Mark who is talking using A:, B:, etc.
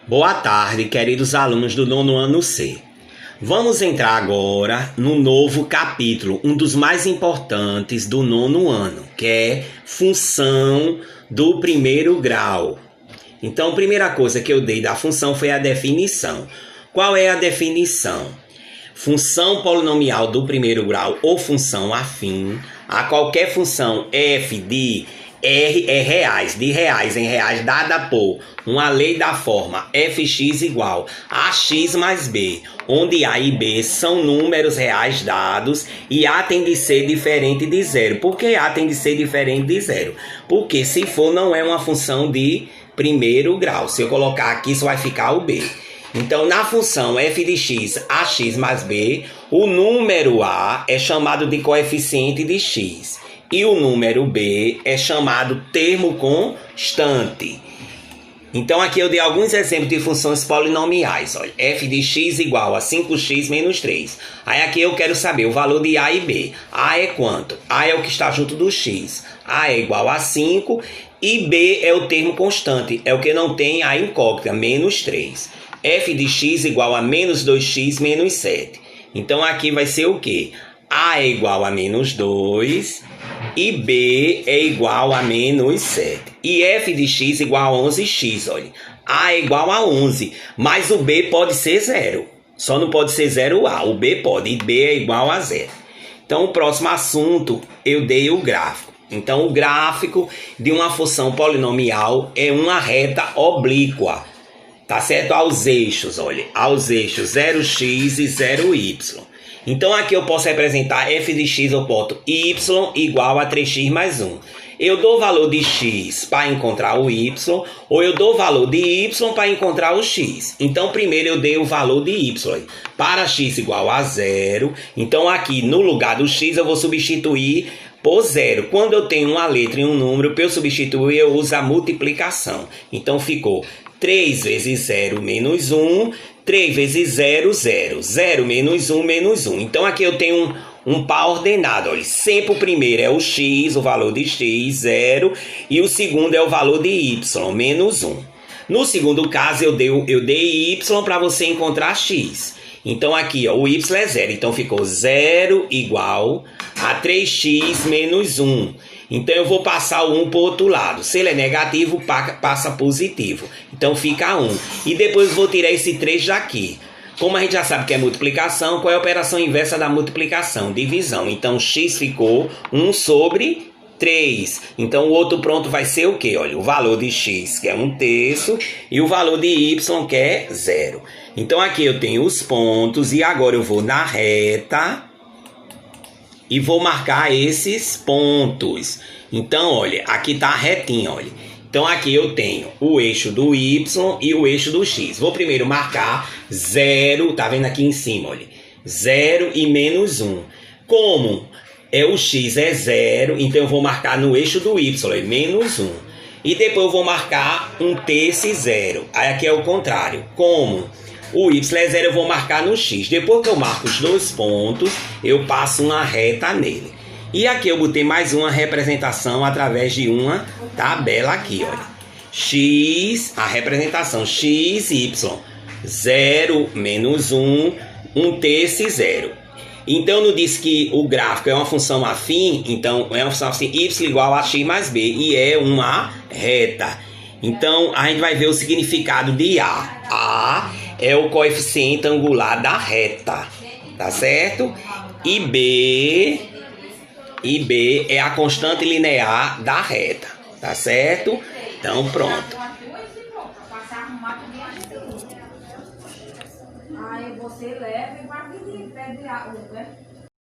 A: Boa tarde, queridos alunos do nono ano C. Vamos entrar agora no novo capítulo, um dos mais importantes do nono ano, que é função do primeiro grau. Então, a primeira coisa que eu dei da função foi a definição. Qual é a definição? Função polinomial do primeiro grau ou função afim a qualquer função f de R é reais, de reais em reais, dada por uma lei da forma fx igual a x mais b, onde a e b são números reais dados e a tem de ser diferente de zero. Por que a tem de ser diferente de zero? Porque se for, não é uma função de primeiro grau. Se eu colocar aqui, só vai ficar o b. Então, na função f de x, ax mais b, o número a é chamado de coeficiente de x. E o número b é chamado termo constante. Então, aqui eu dei alguns exemplos de funções polinomiais. Olha, f de x igual a 5x menos 3. Aí aqui eu quero saber o valor de a e b. A é quanto? A é o que está junto do x. A é igual a 5 e b é o termo constante. É o que não tem a incógnita, menos 3. F de x igual a menos 2x menos 7. Então, aqui vai ser o quê? A é igual a menos 2 e B é igual a menos 7. E F de x igual a 11x, olha. A é igual a 11, mas o B pode ser 0. Só não pode ser 0A, o B pode, e B é igual a 0. Então, o próximo assunto, eu dei o gráfico. Então, o gráfico de uma função polinomial é uma reta oblíqua. Tá certo? Aos eixos, olha. Aos eixos 0x e 0y. Então, aqui eu posso representar f de x, eu boto y igual a 3x mais 1. Eu dou o valor de x para encontrar o y, ou eu dou o valor de y para encontrar o x. Então, primeiro eu dei o valor de y. Para x igual a 0, então aqui no lugar do x eu vou substituir por 0. Quando eu tenho uma letra e um número, para eu substituir eu uso a multiplicação. Então, ficou 3 vezes 0 menos 1, 3 vezes 0, 0. 0 menos 1, menos 1. Então, aqui eu tenho um par ordenado. Olha, sempre o primeiro é o x, o valor de x, 0. E o segundo é o valor de y, menos 1. No segundo caso, eu dei y para você encontrar x. Então, aqui, ó, o y é 0. Então, ficou 0 igual a 3x menos 1. Então, eu vou passar o 1 para o outro lado. Se ele é negativo, passa positivo. Então, fica 1. E depois vou tirar esse 3 daqui. Como a gente já sabe que é multiplicação, qual é a operação inversa da multiplicação? Divisão. Então, x ficou 1 sobre 3. Então, o outro pronto vai ser o quê? Olha, o valor de x, que é 1/3, e o valor de y, que é 0. Então, aqui eu tenho os pontos, e agora eu vou na reta e vou marcar esses pontos. Então, olha, aqui está a retinha, olha. Então, aqui eu tenho o eixo do y e o eixo do x. Vou primeiro marcar 0, tá vendo aqui em cima, olha. 0 e menos 1. Como o x é 0, então eu vou marcar no eixo do y, olha, menos 1. E depois eu vou marcar 1/3 e 0. Aí aqui é o contrário. Como o y é 0, eu vou marcar no x. Depois que eu marco os dois pontos, eu passo uma reta nele. E aqui eu botei mais uma representação através de uma tabela aqui, olha. X, a representação x, y. 0 menos 1, 1/3 e 0. Então, não disse que o gráfico é uma função afim, então é uma função assim, y igual a x mais b, e é uma reta. Então, a gente vai ver o significado de A. A é o coeficiente angular da reta, tá certo? E B é a constante linear da reta, tá certo? Então, pronto.
B: Aí você leva e vai pedir, pede, né?